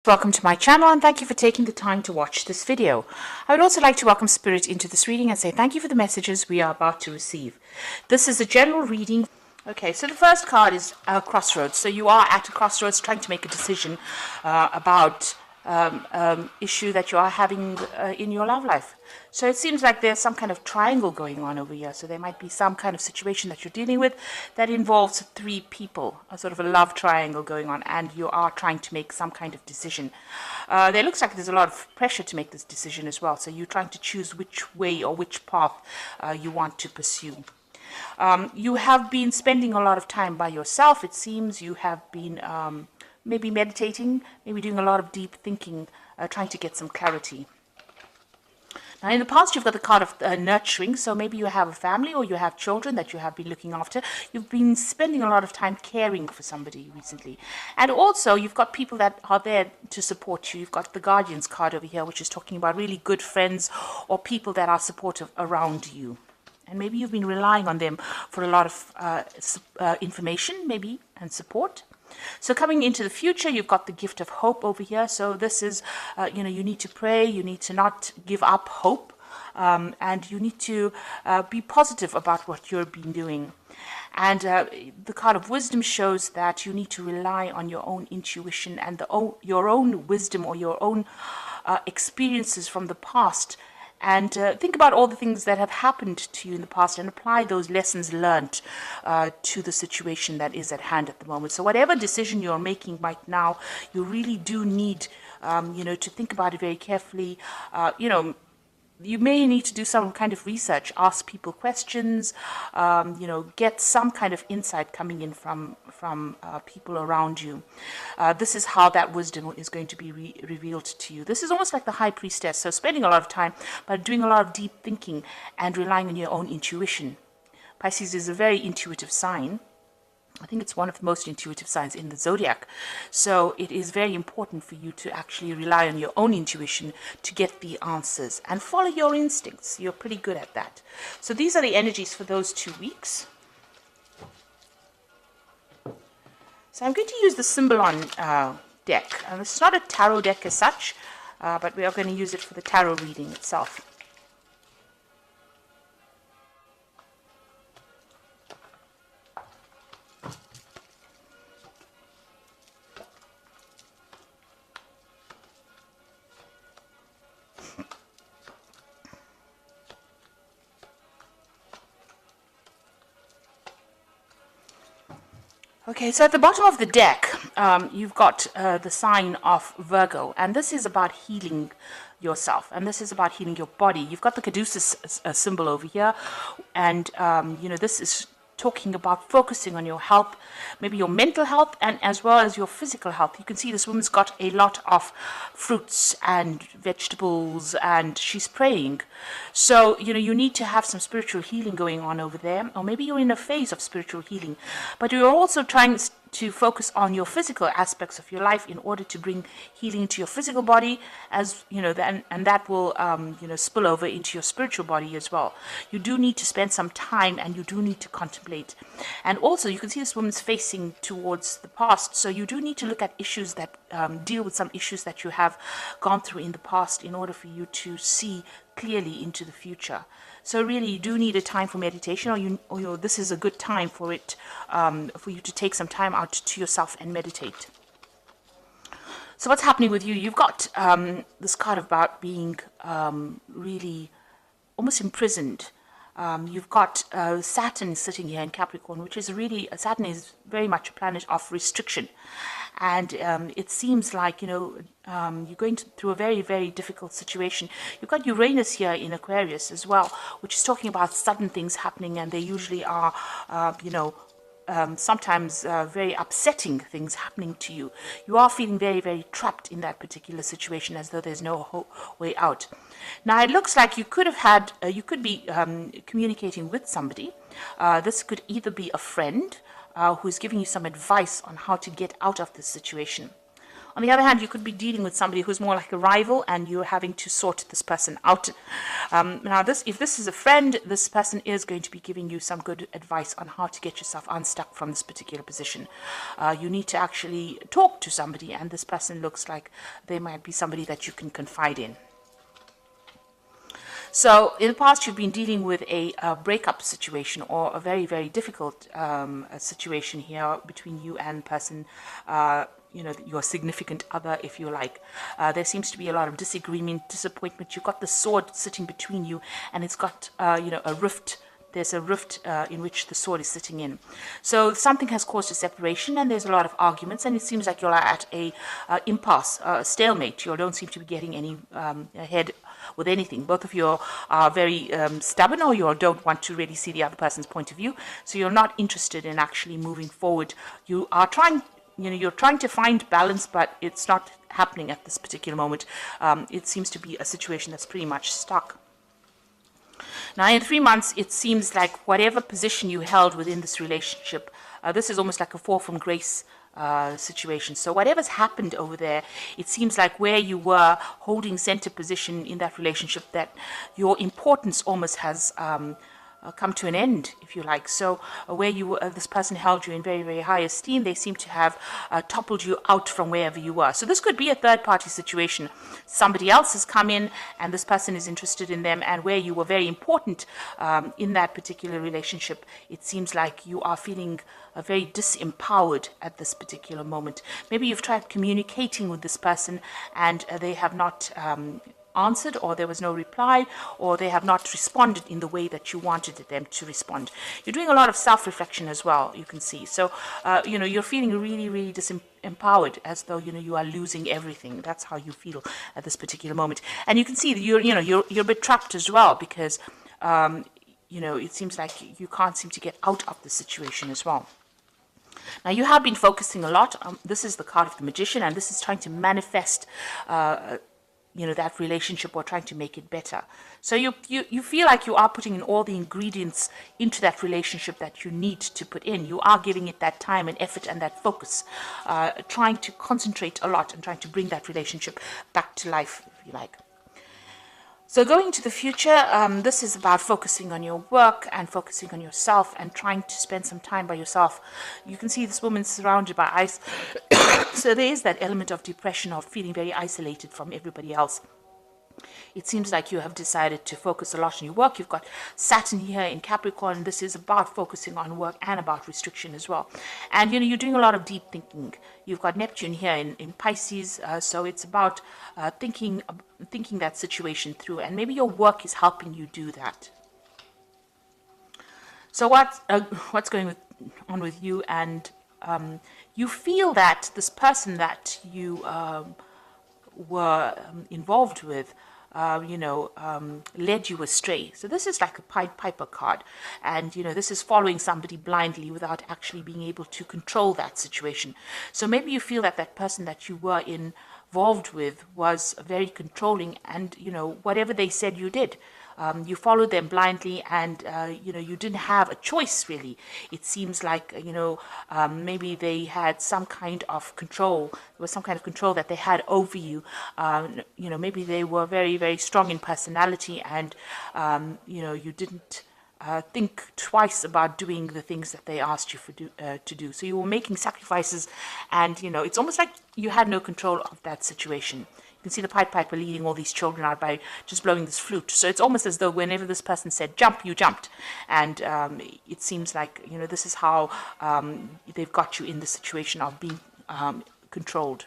Welcome to my channel and thank you for taking the time to watch this video. I would also like to welcome Spirit into this reading and say thank you for the messages we are about to receive. This is a general reading. Okay, so the first card is Crossroads. So you are at a crossroads trying to make a decision about issue that you are having in your love life. So it seems like there's some kind of triangle going on over here. So there might be some kind of situation that you're dealing with that involves three people, a sort of a love triangle going on, and you are trying to make some kind of decision. There looks like there's a lot of pressure to make this decision as well. So you're trying to choose which way or which path you want to pursue. You have been spending a lot of time by yourself. It seems you have been maybe meditating, maybe doing a lot of deep thinking, trying to get some clarity. Now, in the past, you've got the card of nurturing, so maybe you have a family or you have children that you have been looking after. You've been spending a lot of time caring for somebody recently. And also, you've got people that are there to support you. You've got the Guardians card over here, which is talking about really good friends or people that are supportive around you. And maybe you've been relying on them for a lot of information, maybe, and support. So coming into the future, you've got the gift of hope over here. So this is, you need to pray. You need to not give up hope. And you need to be positive about what you've been doing. And the card of wisdom shows that you need to rely on your own intuition and your own wisdom or your own experiences from the past. And think about all the things that have happened to you in the past and apply those lessons learned to the situation that is at hand at the moment. So whatever decision you're making right now, you really do need, to think about it very carefully. You may need to do some kind of research, ask people questions, get some kind of insight coming in from people around you. This is how that wisdom is going to be revealed to you. This is almost like the High Priestess, so spending a lot of time, but doing a lot of deep thinking and relying on your own intuition. Pisces is a very intuitive sign. I think it's one of the most intuitive signs in the zodiac. So it is very important for you to actually rely on your own intuition to get the answers and follow your instincts. You're pretty good at that. So these are the energies for those 2 weeks. So I'm going to use the Symbolon deck. And it's not a tarot deck as such, but we are going to use it for the tarot reading itself. Okay, so at the bottom of the deck, you've got the sign of Virgo, and this is about healing yourself, and this is about healing your body. You've got the caduceus symbol over here, and, this is talking about focusing on your health, maybe your mental health, and as well as your physical health. You can see this woman's got a lot of fruits and vegetables, and she's praying. So, you need to have some spiritual healing going on over there, or maybe you're in a phase of spiritual healing, but you're also trying to focus on your physical aspects of your life in order to bring healing to your physical body, as and that will spill over into your spiritual body as well. You do need to spend some time, and you do need to contemplate. And also, you can see this woman's facing towards the past, so you do need to look at issues that deal with some issues that you have gone through in the past in order for you to see clearly into the future. So really, you do need a time for meditation, or this is a good time for it, for you to take some time out to yourself and meditate. So what's happening with you? You've got this card about being really almost imprisoned. You've got Saturn sitting here in Capricorn, which is really, Saturn is very much a planet of restriction. And it seems like, you're going through a very, very difficult situation. You've got Uranus here in Aquarius as well, which is talking about sudden things happening, and they usually are, sometimes very upsetting things happening to you. You are feeling very, very trapped in that particular situation, as though there's no way out. Now, it looks like you could have had, you could be communicating with somebody. This could either be a friend who's giving you some advice on how to get out of this situation. On the other hand, you could be dealing with somebody who's more like a rival, and you're having to sort this person out. Now, if this is a friend, this person is going to be giving you some good advice on how to get yourself unstuck from this particular position. You need to actually talk to somebody, and this person looks like they might be somebody that you can confide in. So in the past, you've been dealing with a breakup situation, or a very, very difficult situation here between you and the person, your significant other, if you like. There seems to be a lot of disagreement, disappointment. You've got the sword sitting between you, and it's got, a rift. There's a rift in which the sword is sitting in. So something has caused a separation, and there's a lot of arguments, and it seems like you're at a impasse, a stalemate. You don't seem to be getting any ahead with anything. Both of you are very stubborn, or you don't want to really see the other person's point of view. So you're not interested in actually moving forward. You are trying, you're trying to find balance, but it's not happening at this particular moment. It seems to be a situation that's pretty much stuck. Now, in 3 months, it seems like whatever position you held within this relationship, this is almost like a fall from grace situation. So whatever's happened over there, it seems like where you were holding center position in that relationship, that your importance almost has come to an end, if you like. So where you were, this person held you in very, very high esteem, they seem to have toppled you out from wherever you were. So this could be a third-party situation. Somebody else has come in, and this person is interested in them, and where you were very important in that particular relationship, it seems like you are feeling very disempowered at this particular moment. Maybe you've tried communicating with this person, and they have not answered, or there was no reply, or they have not responded in the way that you wanted them to respond. You're doing a lot of self-reflection as well, you can see. So, you're feeling really, really disempowered, as though, you are losing everything. That's how you feel at this particular moment. And you can see that you're a bit trapped as well, because, it seems like you can't seem to get out of the situation as well. Now, you have been focusing a lot. This is the card of the Magician, and this is trying to manifest that relationship, or trying to make it better. So you feel like you are putting in all the ingredients into that relationship that you need to put in. You are giving it that time and effort and that focus, trying to concentrate a lot and trying to bring that relationship back to life, if you like. So going into the future, this is about focusing on your work and focusing on yourself and trying to spend some time by yourself. You can see this woman surrounded by ice. So there is that element of depression, of feeling very isolated from everybody else. It seems like you have decided to focus a lot on your work. You've got Saturn here in Capricorn. This is about focusing on work and about restriction as well. And, you're doing a lot of deep thinking. You've got Neptune here in Pisces. So it's about thinking that situation through. And maybe your work is helping you do that. So what's going on with you? And you feel that this person that you were involved with, led you astray. So this is like a Pied Piper card. And, this is following somebody blindly without actually being able to control that situation. So maybe you feel that that person that you were involved with was very controlling, and, whatever they said, you did. You followed them blindly, and, you didn't have a choice, really. It seems like, maybe they had some kind of control. There was some kind of control that they had over you. Maybe they were very, very strong in personality, and, you didn't think twice about doing the things that they asked you to do. So you were making sacrifices, and, it's almost like you had no control of that situation. You can see the Pied Piper leading all these children out by just blowing this flute. So it's almost as though whenever this person said jump, you jumped. And it seems like, this is how they've got you in the situation of being controlled.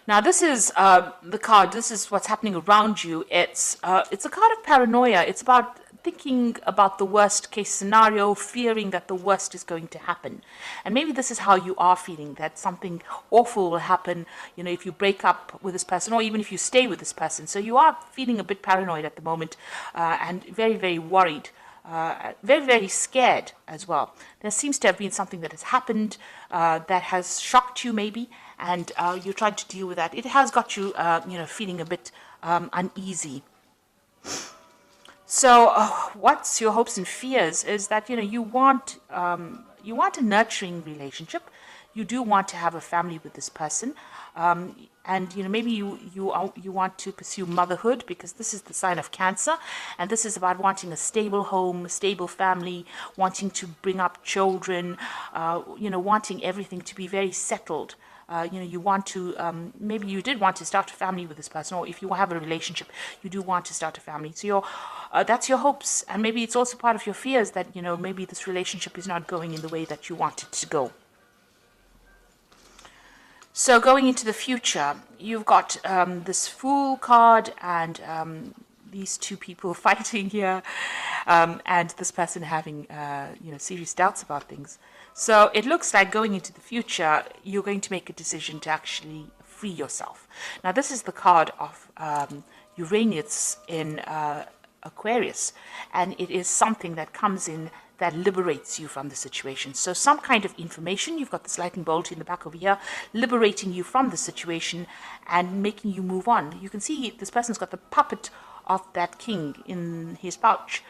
Now, this is the card. This is what's happening around you. It's a card of paranoia. It's about thinking about the worst case scenario, fearing that the worst is going to happen. And maybe this is how you are feeling, that something awful will happen, if you break up with this person, or even if you stay with this person. So you are feeling a bit paranoid at the moment, and very, very worried. Very, very scared as well. There seems to have been something that has happened that has shocked you, maybe, and you're trying to deal with that. It has got you, feeling a bit uneasy. So, what's your hopes and fears is that you want a nurturing relationship. you do want to have a family with this person. And maybe you want to pursue motherhood, because this is the sign of Cancer, and this is about wanting a stable home, a stable family, wanting to bring up children, wanting everything to be very settled. You want to, maybe you did want to start a family with this person, or if you have a relationship, you do want to start a family. So that's your hopes, and maybe it's also part of your fears that, maybe this relationship is not going in the way that you want it to go. So going into the future, you've got this Fool card and these two people fighting here, and this person having serious doubts about things. So it looks like going into the future, you're going to make a decision to actually free yourself. Now this is the card of Uranus in Aquarius, and it is something that comes in that liberates you from the situation. So some kind of information, you've got this lightning bolt in the back over here, liberating you from the situation and making you move on. You can see this person's got the puppet of that king in his pouch,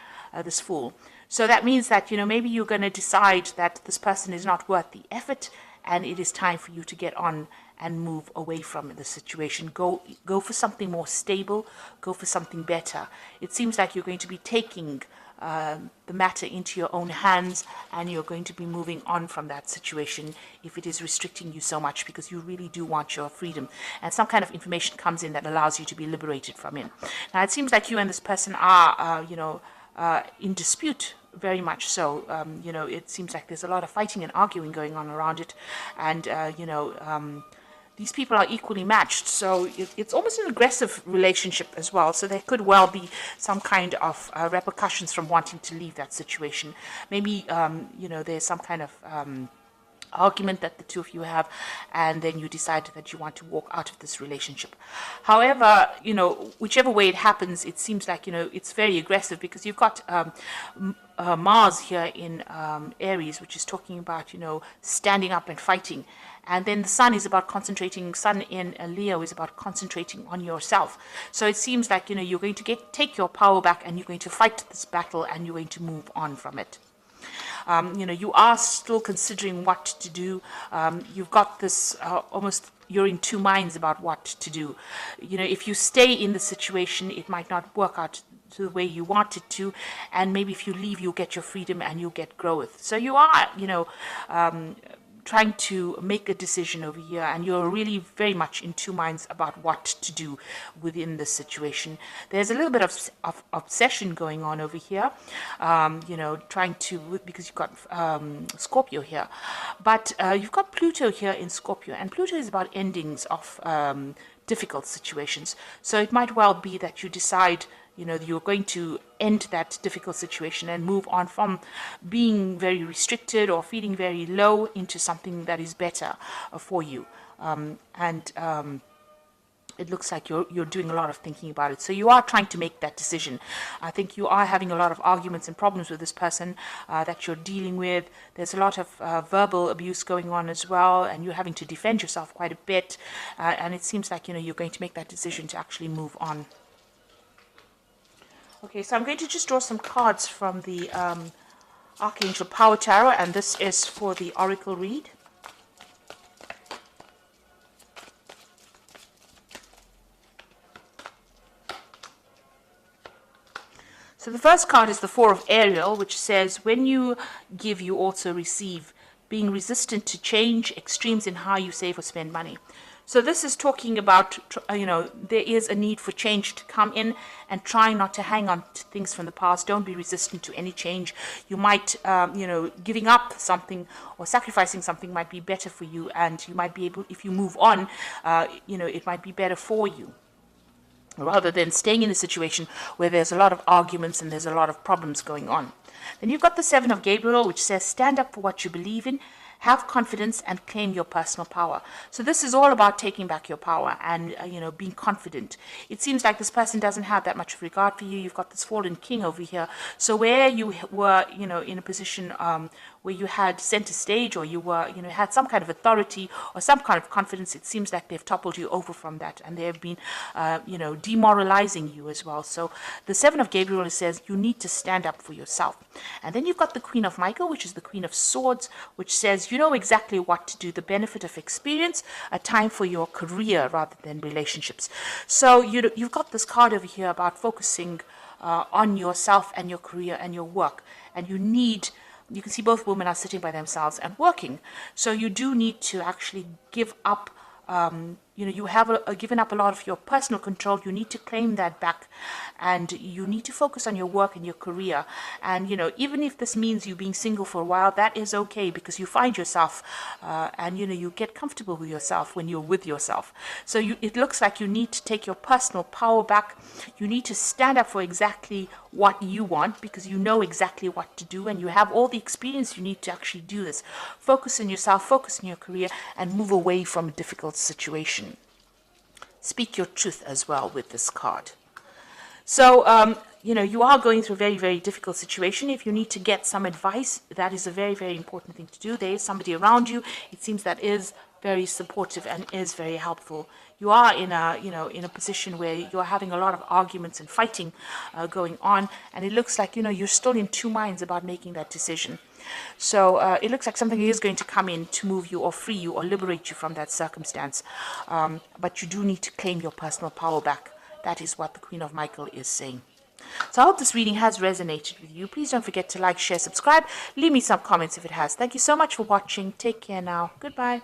this Fool. So that means that, maybe you're going to decide that this person is not worth the effort, and it is time for you to get on and move away from the situation. Go for something more stable, go for something better. It seems like you're going to be taking the matter into your own hands, and you're going to be moving on from that situation if it is restricting you so much, because you really do want your freedom, and some kind of information comes in that allows you to be liberated from it. Now it seems like you and this person are in dispute, very much so. It seems like there's a lot of fighting and arguing going on around it, and these people are equally matched, so it's almost an aggressive relationship as well. So there could well be some kind of repercussions from wanting to leave that situation. Maybe there's some kind of argument that the two of you have, and then you decide that you want to walk out of this relationship. However, whichever way it happens, it seems like it's very aggressive, because you've got Mars here in Aries, which is talking about standing up and fighting. And then the Sun is about concentrating. Sun in Leo is about concentrating on yourself. So it seems like you're going to take your power back, and you're going to fight this battle, and you're going to move on from it. You are still considering what to do. You've got this almost, you're in two minds about what to do. If you stay in the situation, it might not work out to the way you want it to, and maybe if you leave, you'll get your freedom and you'll get growth. So you are, trying to make a decision over here, and you're really very much in two minds about what to do within this situation. There's a little bit of obsession going on over here, trying to, because you've got Scorpio here, but you've got Pluto here in Scorpio, and Pluto is about endings of difficult situations. So it might well be that you decide you're going to end that difficult situation and move on from being very restricted or feeling very low into something that is better for you. It looks like you're doing a lot of thinking about it. So you are trying to make that decision. I think you are having a lot of arguments and problems with this person that you're dealing with. There's a lot of verbal abuse going on as well, and you're having to defend yourself quite a bit. And it seems like you're going to make that decision to actually move on. Okay, so I'm going to just draw some cards from the Archangel Power Tarot, and this is for the Oracle read. So the first card is the Four of Ariel, which says, when you give, you also receive, being resistant to change, extremes in how you save or spend money. So this is talking about, there is a need for change to come in, and try not to hang on to things from the past. Don't be resistant to any change. You might, giving up something or sacrificing something might be better for you, and you might be able, if you move on, it might be better for you, rather than staying in a situation where there's a lot of arguments and there's a lot of problems going on. Then you've got the Seven of Gabriel, which says, stand up for what you believe in, have confidence, and claim your personal power. So this is all about taking back your power and, being confident. It seems like this person doesn't have that much regard for you. You've got this fallen king over here. So where you were, in a position where you had center stage, or you were, had some kind of authority or some kind of confidence. It seems like they've toppled you over from that, and they have been, demoralizing you as well. So the Seven of Gabriel says you need to stand up for yourself. And then you've got the Queen of Michael, which is the Queen of Swords, which says you know exactly what to do, the benefit of experience, a time for your career rather than relationships. So you've got this card over here about focusing on yourself and your career and your work. And you can see both women are sitting by themselves and working. So you do need to actually give up. You have given up a lot of your personal control. You need to claim that back, and you need to focus on your work and your career. And even if this means you being single for a while, that is okay, because you find yourself, and you get comfortable with yourself when you're with yourself. So it looks like you need to take your personal power back. You need to stand up for exactly what you want, because you know exactly what to do, and you have all the experience you need to actually do this. Focus on yourself, focus on your career, and move away from a difficult situation. Speak your truth as well with this card. So, you are going through a very, very difficult situation. If you need to get some advice, that is a very, very important thing to do. There is somebody around you, it seems, that is very supportive and is very helpful. You are in a position where you're having a lot of arguments and fighting going on, and it looks like, you're still in two minds about making that decision. So it looks like something is going to come in to move you or free you or liberate you from that circumstance. But you do need to claim your personal power back. That is what the Queen of Michael is saying. So I hope this reading has resonated with you. Please don't forget to like, share, subscribe. Leave me some comments if it has. Thank you so much for watching. Take care now. Goodbye.